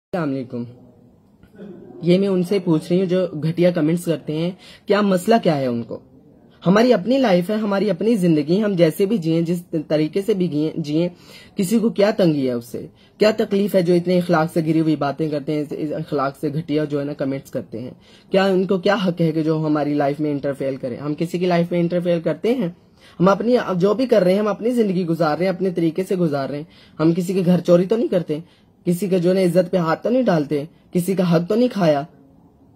अस्सलामुअलैकुम। ये मैं उनसे पूछ रही हूँ जो घटिया कमेंट्स करते हैं, क्या मसला क्या है उनको। हमारी अपनी लाइफ है, हमारी अपनी जिंदगी, हम जैसे भी जिए, जिस तरीके से भी जिए, किसी को क्या तंगी है, उससे क्या तकलीफ है जो इतने इखलाक से गिरी हुई बातें करते हैं, इखलाक से घटिया जो है ना कमेंट्स करते हैं। क्या उनको क्या हक है कि जो हमारी लाइफ में इंटरफेयर करें। हम किसी की लाइफ में इंटरफेयर करते हैं? हम अपनी जो भी कर रहे हैं, हम अपनी जिंदगी गुजार रहे हैं, अपने तरीके से गुजार रहे हैं। हम किसी के घर चोरी तो नहीं करते, किसी के जो है इज्जत पे हाथ तो नहीं डालते, किसी का हक तो नहीं खाया।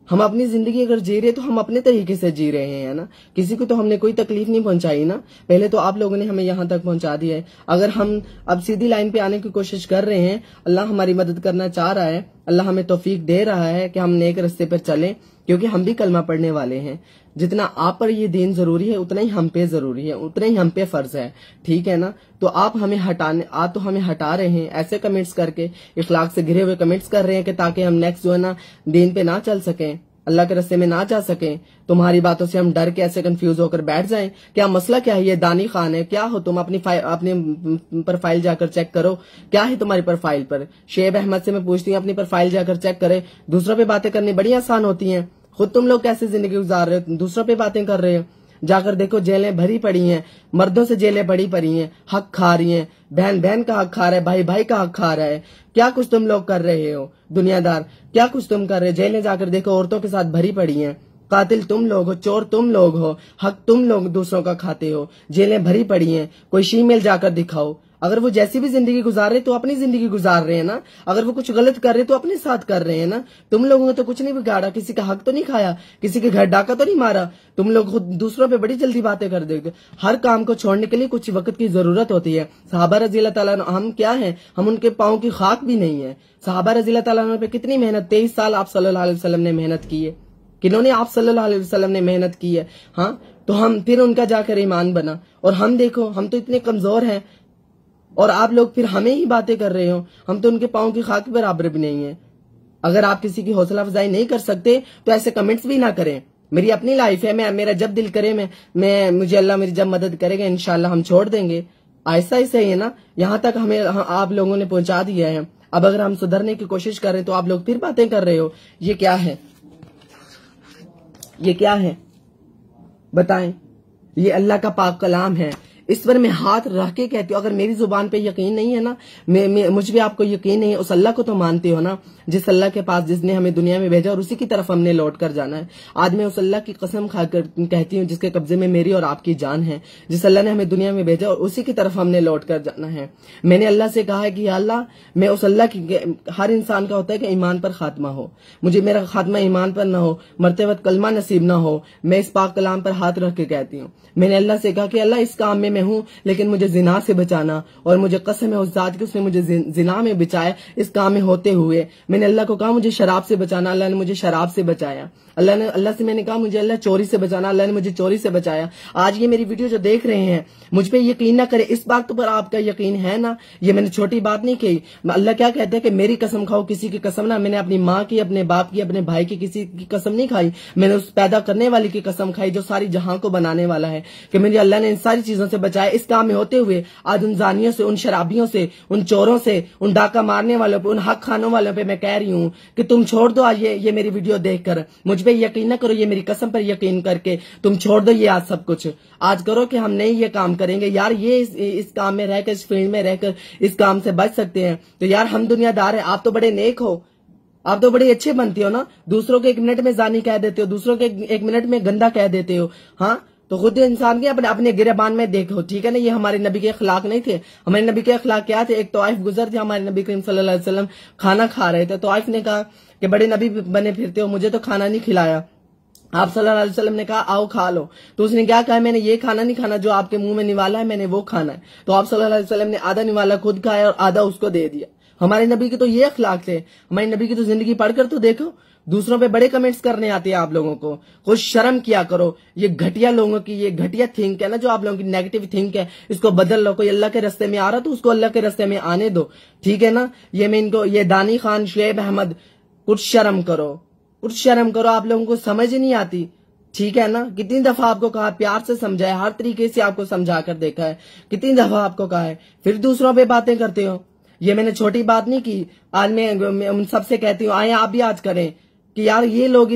हम अपनी जिंदगी अगर जी रहे तो हम अपने तरीके से जी रहे हैं, है ना। किसी को तो हमने कोई तकलीफ नहीं पहुंचाई ना। पहले तो आप लोगों ने हमें यहाँ तक पहुंचा दिया है। अगर हम अब सीधी लाइन पे आने की कोशिश कर रहे हैं, अल्लाह हमारी मदद करना चाह रहा है, अल्लाह हमें तौफीक दे रहा है कि हम नेक रास्ते पर चलें, क्योंकि हम भी कलमा पढ़ने वाले हैं। जितना आप पर ये दीन जरूरी है, उतना ही हम पे जरूरी है, उतना ही हम पे फर्ज है, ठीक है ना। तो आप हमें हटा रहे हैं ऐसे कमेंट्स करके, इखलाक से घिरे हुए कमेंट्स कर रहे हैं कि ताकि हम नेक्स्ट जो है ना दीन पे ना चल सकें, अल्लाह के रास्ते में ना जा सकें। तुम्हारी बातों से हम डर के ऐसे कंफ्यूज होकर बैठ जाएं। क्या मसला क्या है? ये दानी खान है क्या हो तुम? अपनी प्रोफाइल जाकर चेक करो, क्या है तुम्हारी प्रोफाइल पर। शेब अहमद से मैं पूछती हूँ, अपनी प्रोफाइल जाकर चेक करे। दूसरों पे बातें करनी बड़ी आसान होती हैं, खुद तुम लोग कैसे जिंदगी गुजार रहे हो, दूसरों पे बातें कर रहे हो। जाकर देखो, जेलें भरी पड़ी हैं, मर्दों से जेलें भरी पड़ी हैं, हक खा रही हैं, बहन बहन का हक खा रहा है, भाई भाई का हक खा रहा है। क्या कुछ तुम लोग कर रहे हो दुनियादार, क्या कुछ तुम कर रहे हो। जेलें जाकर देखो, औरतों के साथ भरी पड़ी हैं। कातिल तुम लोग हो, चोर तुम लोग हो, हक तुम लोग दूसरों का खाते हो। जेलें भरी पड़ी हैं, कोई शीमेल जाकर दिखाओ। अगर वो जैसी भी जिंदगी गुजार रहे तो अपनी जिंदगी गुजार रहे हैं ना। अगर वो कुछ गलत कर रहे तो अपने साथ कर रहे हैं ना। तुम लोगों ने तो कुछ नहीं बिगाड़ा, किसी का हक तो नहीं खाया, किसी के घर डाका तो नहीं मारा। तुम लोग खुद दूसरों पे बड़ी जल्दी बातें कर देते। हर काम को छोड़ने के लिए कुछ वक्त की जरूरत होती है। सहाबा रज़ी अल्लाह ताला अन्हु, हम क्या है, हम उनके पांव की खाक भी नहीं है। सहाबा रज़ी अल्लाह ताला अन्हु पे कितनी मेहनत, 23 साल आप सल्लल्लाहु अलैहि वसल्लम ने मेहनत की है। किन्होंने? आप सल्लल्लाहु अलैहि वसल्लम ने मेहनत की है। हाँ, तो हम फिर उनका जाकर ईमान बना। और हम देखो, हम तो इतने कमजोर हैं और आप लोग फिर हमें ही बातें कर रहे हो। हम तो उनके पांव की खाक बराबर भी नहीं है। अगर आप किसी की हौसला अफजाई नहीं कर सकते तो ऐसे कमेंट्स भी ना करें। मेरी अपनी लाइफ है, मेरा जब दिल करे मुझे अल्लाह मेरी जब मदद करेगा इंशाल्लाह हम छोड़ देंगे। ऐसा ही सही है ना। यहाँ तक हमें आप लोगों ने पहुंचा दिया है। अब अगर हम सुधरने की कोशिश कर रहे हैं तो आप लोग फिर बातें कर रहे हो। ये क्या है, ये क्या है बताएं। ये अल्लाह का पाक कलाम है, इस पर मैं हाथ रख के कहती हूँ, अगर मेरी जुबान पे यकीन नहीं है ना, मुझ पे आपको यकीन नहीं है, उस अल्लाह को तो मानते हो ना, जिस अल्लाह के पास जिसने हमें दुनिया में भेजा और उसी की तरफ हमने लौट कर जाना है। आज मैं उस अल्लाह की कसम खाकर कहती हूँ जिसके कब्जे में मेरी और आपकी जान है, जिस अल्लाह ने हमें दुनिया में भेजा और उसी की तरफ हमने लौट कर जाना है। मैंने अल्लाह से कहा है कि अल्लाह, मैं उस अल्लाह की, हर इंसान का होता है कि ईमान पर खात्मा हो, मुझे मेरा खात्मा ईमान पर ना हो, मरते वक्त कलमा नसीब ना हो। मैं इस पाक कलाम पर हाथ रख के कहती हूँ, मैंने अल्लाह से कहा कि अल्लाह इस काम में मैं हूँ, लेकिन मुझे जिना से बचाना। और मुझे कसम है उस जात की, उसने मुझे जिना में बचाया इस काम में होते हुए। मैंने अल्लाह को कहा मुझे शराब से बचाना, अल्लाह ने मुझे शराब से बचाया। अल्लाह से मैंने कहा मुझे अल्लाह चोरी से बचाना, अल्लाह ने मुझे चोरी से बचाया। आज ये मेरी वीडियो जो देख रहे हैं, मुझ पे यकीन ना करे, इस बात पर आपका यकीन है ना। ये मैंने छोटी बात नहीं कही। अल्लाह क्या कहते हैं कि मेरी कसम खाओ, किसी की कसम ना। मैंने अपनी माँ की, अपने बाप की, अपने भाई की, किसी की कसम नहीं खाई। मैंने उस पैदा करने वाले की कसम खाई जो सारी जहां को बनाने वाला है, कि मुझे अल्लाह ने इन सारी चीजों से बचाया इस काम में होते हुए। आज उन जानियों से, उन शराबियों से, उन चोरों से, उन डाका मारने वालों पे, उन हक खानों वालों पे मैं कह रही हूँ कि तुम छोड़ दो। आज ये मेरी वीडियो देखकर मुझ पे यकीन न करो, ये मेरी कसम पर यकीन करके तुम छोड़ दो ये आज सब कुछ। आज करो कि हम नहीं ये काम करेंगे यार। ये इस काम में रहकर, इस फील्ड में रहकर इस काम से बच सकते हैं तो यार हम दुनियादार है। आप तो बड़े नेक हो, आप तो बड़े अच्छे बनते हो ना। दूसरों के 1 मिनट में जानी कह देते हो, दूसरों के 1 मिनट में गंदा कह देते हो। हाँ, तो खुद इंसान के अपने गिरेबान में देखो, ठीक है ना। ये हमारे नबी के अखलाक नहीं थे। हमारे नबी के अखलाक क्या थे? एक तौइफ गुजर थे, हमारे नबी करीम सल्लल्लाहु अलैहि वसल्लम खाना खा रहे थे। तौइफ ने कहा कि बड़े नबी बने फिरते हो, मुझे तो खाना नहीं खिलाया। आप सल्लल्लाहु अलैहि वसल्लम ने कहा आओ खा लो। तो उसने क्या कहा? मैंने ये खाना नहीं खाना जो आपके मुंह में निवाला है, मैंने वो खाना है। तो आप सल्लल्लाहु अलैहि वसल्लम ने आधा निवाला खुद खाया और आधा उसको दे दिया। हमारे नबी के तो ये अखलाक थे। हमारे नबी की तो जिंदगी पढ़कर तो देखो। दूसरों पे बड़े कमेंट्स करने आते हैं आप लोगों को, कुछ शर्म किया करो। ये घटिया लोगों की, ये घटिया थिंक है ना, जो आप लोगों की नेगेटिव थिंक है, इसको बदल लो। कोई अल्लाह के रास्ते में आ रहा तो उसको अल्लाह के रास्ते में आने दो, ठीक है ना। ये मैं इनको, ये दानी खान, शेब अहमद, कुछ शर्म करो, कुछ शर्म करो। आप लोगों को समझ नहीं आती, ठीक है ना। कितनी दफा आपको कहा, प्यार से समझाया, हर तरीके से आपको समझा कर देखा है, कितनी दफा आपको कहा है, फिर दूसरों पे बातें करते हो। ये मैंने छोटी बात नहीं की। आज मैं उन सबसे कहती हूँ, आए आप भी आज करें कि यार ये लोग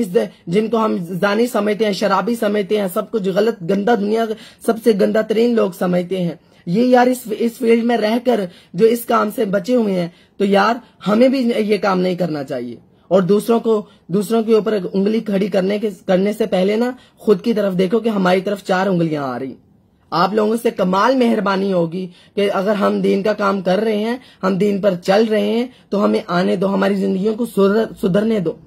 जिनको हम जानी समझते हैं, शराबी समझते हैं, सब कुछ गलत गंदा, दुनिया सबसे गंदा तरीन लोग समझते हैं, ये यार इस फील्ड में रहकर जो इस काम से बचे हुए हैं, तो यार हमें भी ये काम नहीं करना चाहिए। और दूसरों के ऊपर उंगली खड़ी करने से पहले ना खुद की तरफ देखो कि हमारी तरफ 4 उंगलियां आ रही। आप लोगों से कमाल मेहरबानी होगी कि अगर हम दीन का काम कर रहे हैं, हम दीन पर चल रहे हैं, तो हमें आने दो, हमारी जिंदगियों को सुधरने दो।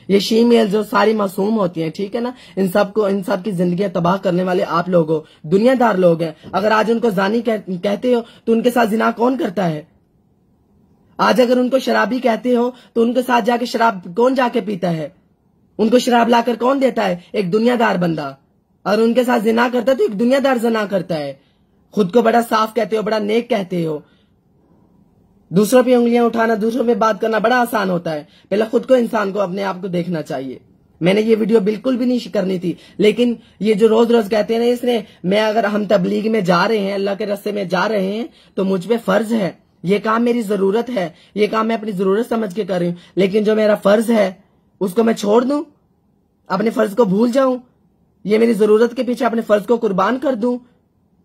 ये शीमेल जो सारी मासूम होती हैं, ठीक है ना, इन सब की जिंदगियां तबाह करने वाले आप लोग हो, दुनियादार लोग हैं। अगर आज उनको जानी कहते हो तो उनके साथ जिना कौन करता है? आज अगर उनको शराबी कहते हो तो उनके साथ जाके शराब कौन जाके पीता है? उनको शराब लाकर कौन देता है? एक दुनियादार बंदा। और उनके साथ जिना करता है तो एक दुनियादार जिना करता है। खुद को बड़ा साफ कहते हो, बड़ा नेक कहते हो। दूसरों पे उंगलियां उठाना, दूसरों पे बात करना बड़ा आसान होता है। पहले खुद को, इंसान को, अपने आप को देखना चाहिए। मैंने ये वीडियो बिल्कुल भी नहीं करनी थी, लेकिन ये जो रोज रोज कहते हैं ना, इसने अगर हम तबलीग में जा रहे हैं, अल्लाह के रास्ते में जा रहे हैं, तो मुझ पे फर्ज है, ये काम मेरी जरूरत है, ये काम मैं अपनी जरूरत समझ के कर रही हूं। लेकिन जो मेरा फर्ज है उसको मैं छोड़ दूं, अपने फर्ज को भूल जाऊं, ये मेरी जरूरत के पीछे अपने फर्ज को कुर्बान कर दूं।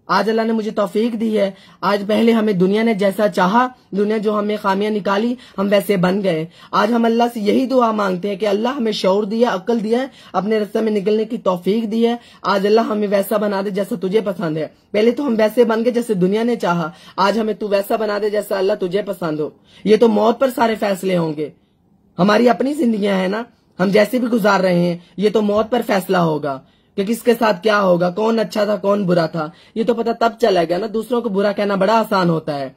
आज अल्लाह ने मुझे तौफीक दी है। आज पहले हमें दुनिया ने जैसा चाहा, दुनिया जो हमें खामियां निकाली, हम वैसे बन गए। आज हम अल्लाह से यही दुआ मांगते हैं कि अल्लाह हमें शऊर दिया, अक्ल दिया है, अपने रास्ते में निकलने की तौफीक दी है। आज अल्लाह हमें वैसा बना दे जैसा तुझे पसंद है। पहले तो हम वैसे बन गए जैसे दुनिया ने चाहा, आज हमें तू वैसा बना दे जैसा अल्लाह तुझे पसंद हो। ये तो मौत पर सारे फैसले होंगे। हमारी अपनी जिंदगियां है ना, हम जैसे भी गुजार रहे हैं, ये तो मौत पर फैसला होगा कि किसके साथ क्या होगा, कौन अच्छा था कौन बुरा था, ये तो पता तब चलेगा ना। दूसरों को बुरा कहना बड़ा आसान होता है।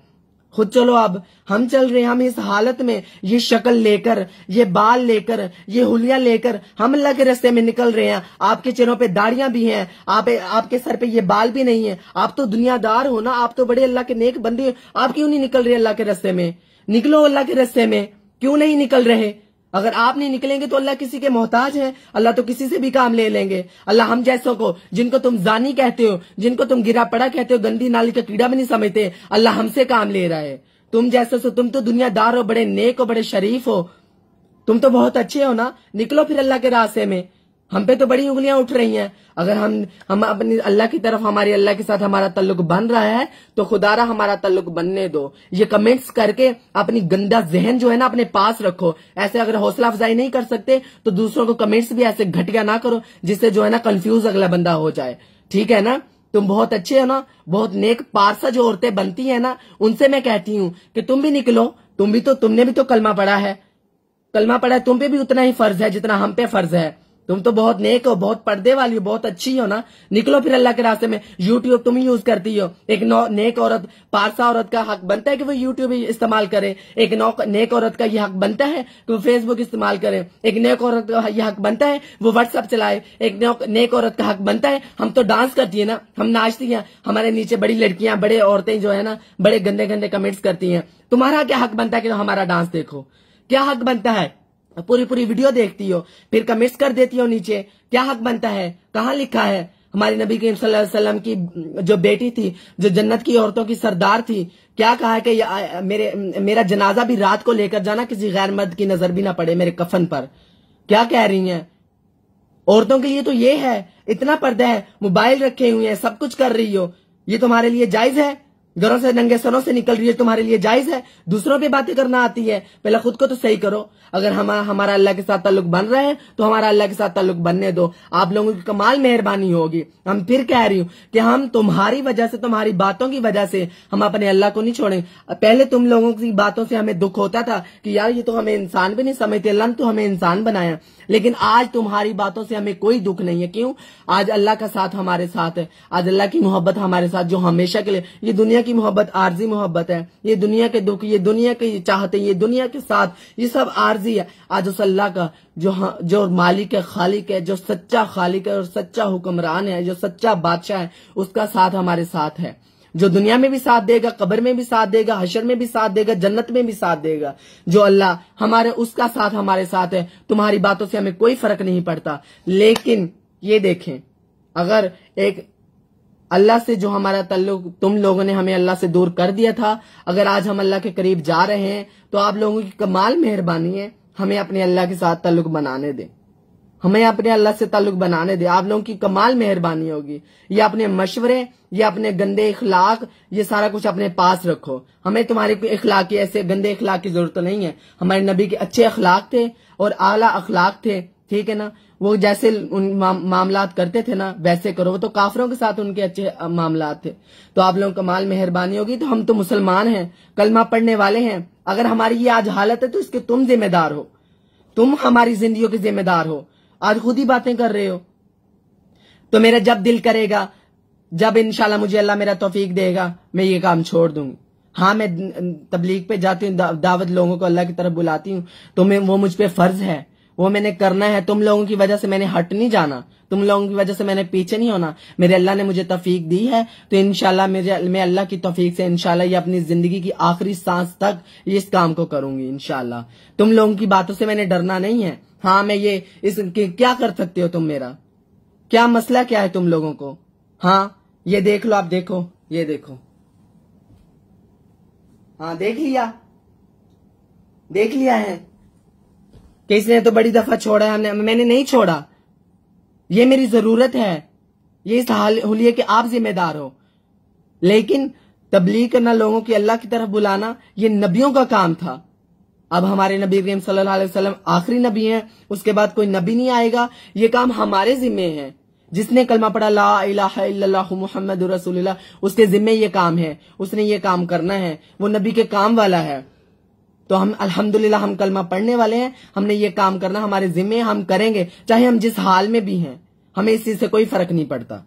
खुद चलो, अब हम चल रहे हैं, हम इस हालत में, ये शक्ल लेकर, ये बाल लेकर, ये हुलिया लेकर हम अल्लाह के रास्ते में निकल रहे हैं। आपके चेहरों पे दाढ़ियां भी हैं, आपके सर पे ये बाल भी नहीं है। आप तो दुनियादार हो ना, आप तो बड़े अल्लाह के नेक बंदे हो। आप क्यों नहीं निकल रहे अल्लाह के रास्ते में? निकलो अल्लाह के रास्ते में, क्यों नहीं निकल रहे? अगर आप नहीं निकलेंगे तो अल्लाह किसी के मोहताज है, अल्लाह तो किसी से भी काम ले लेंगे। अल्लाह हम जैसों को, जिनको तुम जानी कहते हो, जिनको तुम गिरा पड़ा कहते हो, गंदी नाली का कीड़ा भी नहीं समझते, अल्लाह हमसे काम ले रहा है। तुम जैसे सो, तुम तो दुनियादार हो, बड़े नेक हो, बड़े शरीफ हो, तुम तो बहुत अच्छे हो ना। निकलो फिर अल्लाह के रास्ते में। हम पे तो बड़ी उंगलियां उठ रही हैं। अगर हम अपनी अल्लाह की तरफ, हमारी अल्लाह के साथ हमारा ताल्लुक बन रहा है, तो खुदारा हमारा ताल्लुक बनने दो। ये कमेंट्स करके अपनी गंदा जहन जो है ना अपने पास रखो। ऐसे अगर हौसला अफजाई नहीं कर सकते तो दूसरों को कमेंट्स भी ऐसे घटिया ना करो जिससे जो है ना कंफ्यूज अगला बंदा हो जाए, ठीक है ना। तुम बहुत अच्छे हो ना, बहुत नेक पारसा जो औरतें बनती है ना, उनसे मैं कहती हूँ कि तुम भी निकलो। तुमने भी तो कलमा पढ़ा है, तुम पे भी उतना ही फर्ज है जितना हम पे फर्ज है। तुम तो बहुत नेक हो, बहुत पर्दे वाली हो, बहुत अच्छी हो ना। निकलो फिर अल्लाह के रास्ते में। यूट्यूब तुम ही यूज करती हो। एक नेक औरत, पारसा औरत का हक बनता है कि वो यूट्यूब इस्तेमाल करे। एक नेक औरत का यह हक बनता है कि वो फेसबुक इस्तेमाल करे। एक नेक औरत का यह हक बनता है वो व्हाट्सएप चलाए। एक नेक औरत का हक बनता है, हम तो डांस करती है ना, हम नाचती हैं, हमारे नीचे बड़ी लड़कियां, बड़े औरतें जो है ना बड़े गंदे गंदे कमेंट्स करती हैं। तुम्हारा क्या हक बनता है कि हमारा डांस देखो? क्या हक बनता है? पूरी वीडियो देखती हो फिर कमेंट्स कर देती हो नीचे। क्या हक बनता है? कहाँ लिखा है? हमारे नबी करीम सल्लल्लाहु अलैहि वसल्लम की जो बेटी थी, जो जन्नत की औरतों की सरदार थी, क्या कहा है कि मेरा जनाजा भी रात को लेकर जाना, किसी गैर मर्द की नजर भी ना पड़े मेरे कफन पर। क्या कह रही हैं? औरतों के लिए तो ये है, इतना पर्दा है, मोबाइल रखे हुए हैं, सब कुछ कर रही हो, ये तुम्हारे लिए जायज है? घरों से नंगे सरों से निकल रही है, तुम्हारे लिए जायज है? दूसरों पे बातें करना आती है? पहले खुद को तो सही करो। अगर हमारा अल्लाह के साथ ताल्लुक बन रहा है तो हमारा अल्लाह के साथ ताल्लुक बनने दो। आप लोगों की कमाल मेहरबानी होगी। हम फिर कह रही हूँ कि हम तुम्हारी वजह से, तुम्हारी बातों की वजह से हम अपने अल्लाह को नहीं छोड़ेंगे। पहले तुम लोगों की बातों से हमें दुख होता था कि यार ये तो हमें इंसान भी नहीं समझते, अल्लाह ने तो हमें इंसान बनाया। लेकिन आज तुम्हारी बातों से हमें कोई दुख नहीं है। क्यों? आज अल्लाह का साथ हमारे साथ है, आज अल्लाह की मोहब्बत हमारे साथ, जो हमेशा के लिए। ये दुनिया की मोहब्बत आर्जी मोहब्बत है, ये दुनिया के दुख, ये दुनिया की चाहते, ये दुनिया के साथ, ये सब आर्जी है। आज उस अल्लाह का जो मालिक है, खालिक है, जो सच्चा खालिक है और सच्चा हुक्मरान है, जो सच्चा बादशाह है, उसका साथ हमारे साथ है। जो दुनिया में भी साथ देगा, कब्र में भी साथ देगा, हशर में भी साथ देगा, जन्नत में भी साथ देगा। जो अल्लाह हमारे, उसका साथ हमारे साथ है। तुम्हारी बातों से हमें कोई फर्क नहीं पड़ता। लेकिन ये देखें, अगर अल्लाह से जो हमारा ताल्लुक तुम लोगों ने हमें अल्लाह से दूर कर दिया था, अगर आज हम अल्लाह के करीब जा रहे हैं तो आप लोगों की कमाल मेहरबानी है, हमें अपने अल्लाह के साथ ताल्लुक बनाने दें, हमें अपने अल्लाह से ताल्लुक बनाने दे। आप लोगों की कमाल मेहरबानी होगी। ये अपने मशवरे, ये अपने गंदे इखलाक, ये सारा कुछ अपने पास रखो। हमें तुम्हारे इखलाक की, ऐसे गंदे इखलाक की जरूरत नहीं है। हमारे नबी के अच्छे अखलाक थे और आला अखलाक थे, ठीक है ना। वो जैसे उन मामलात करते थे ना वैसे करो। वो तो काफरों के साथ उनके अच्छे मामलात थे। तो आप लोगों कमाल मेहरबानी होगी। तो हम तो मुसलमान हैं, कलमा पढ़ने वाले हैं। अगर हमारी ये आज हालत है तो इसके तुम जिम्मेदार हो, तुम हमारी जिंदगियों के जिम्मेदार हो। आज खुद ही बातें कर रहे हो। तो मेरा जब दिल करेगा, जब इंशाल्लाह मुझे अल्लाह मेरा तौफीक देगा, मैं ये काम छोड़ दूंगी। हाँ, मैं तबलीग पे जाती हूँ, दावत लोगों को अल्लाह की तरफ बुलाती हूँ, तो मैं वो मुझ पे फर्ज है, वो मैंने करना है। तुम लोगों की वजह से मैंने हट नहीं जाना, तुम लोगों की वजह से मैंने पीछे नहीं होना। मेरे अल्लाह ने मुझे तौफीक दी है तो इंशाल्लाह मैं अल्लाह की तौफीक से इंशाल्लाह ये अपनी जिंदगी की आखिरी सांस तक ये इस काम को करूंगी इंशाल्लाह। तुम लोगों की बातों से मैंने डरना नहीं है। हाँ, मैं ये क्या कर सकते हो तुम, मेरा क्या मसला क्या है तुम लोगों को। हाँ, ये देख लो, आप देखो, ये देखो, हाँ देख लिया है कि इसने तो बड़ी दफा छोड़ा है, मैंने नहीं छोड़ा। ये मेरी जरूरत है, ये इस हुलिये के आप जिम्मेदार हो। लेकिन तबलीग करना, लोगों की अल्लाह की तरफ बुलाना, ये नबियों का काम था। अब हमारे नबी करीम सल्लल्लाहु अलैहि वसल्लम आखिरी नबी हैं, उसके बाद कोई नबी नहीं आएगा। ये काम हमारे जिम्मे है। जिसने कलमा पढ़ा ला इलाहा इल्लल्लाहु मुहम्मदुर रसूलुल्लाह, उसके जिम्मे ये काम है, उसने ये काम करना है, वो नबी के काम वाला है। तो हम अल्हम्दुलिल्लाह हम कलमा पढ़ने वाले हैं, हमने ये काम करना हमारे जिम्मे, हम करेंगे चाहे हम जिस हाल में भी हैं, हमें इस चीज से कोई फर्क नहीं पड़ता।